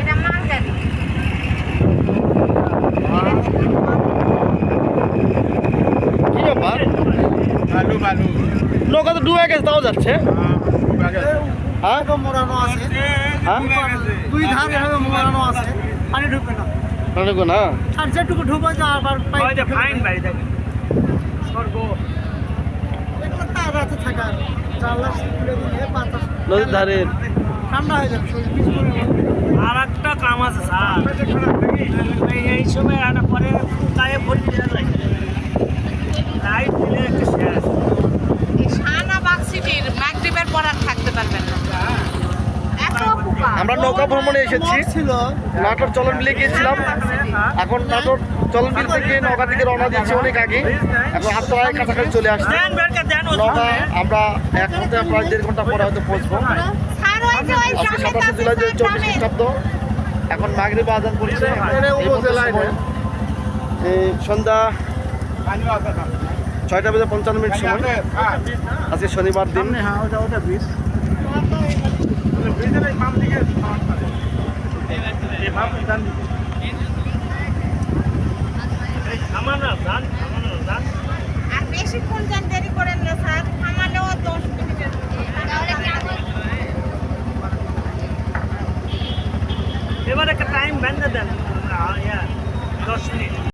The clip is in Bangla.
এটা মাল গাড়ি। কি ব্যাপার? নৌকা তো ডুবে গেছে, তাও যাচ্ছে। হ্যাঁ মোড়ানো আছে, হ্যাঁ দুই ধার এভাবে মোড়ানো আছে, পানি ঢুকবে না। দেখো না, আর যেটুকু ঢুকবে তো আবার ফাইন বাড়ি থাকে স্বর্গ। এগুলো তার রাতে থাকা জানলা খুলে দিলে বাতাস নদীর ধারে। ঠান্ডা হয়ে যাবে, শরীর পিছ করে আর একটা কাম আছে স্যার, এই সময় একটা পরে গায়ে ভরি দেওয়া যায়, লাইট দিলে একটা শেষ। এই শাহনাবাগ সিটির মাগরিবের পর আর থাকতে পারবেন না। এত পোকা। আমরা নৌকা ভ্রমণে এসেছি, ছিল। নাটোর চলন বিলে গিয়েছিলাম। এখন নাটোর চলন বিল থেকে নৌকা থেকে রওনা দিচ্ছি অনেক আগে, এখন হাতড়ায় কাছাকাছি চলে আসছে দেন বেরকে দেন ও নৌকা। সামনে। আমরা এক ঘন্টা প্রায় 1.5 ঘন্টা পরে হয়তো পৌঁছবো। স্যার ওই যে ওই আজকে সামনে 27 জুলাই 2024 খ্রিস্টাব্দ। এখন মাগরিব আজান পড়ছে। এই মুহূর্তে সময় সন্ধ্যা 6:55 সময়। আজকে শনিবার দিন। হ্যাঁ ওটা ব্রিজ। ব্রিজের এই বাম দিকে এই বাম ডান দিকে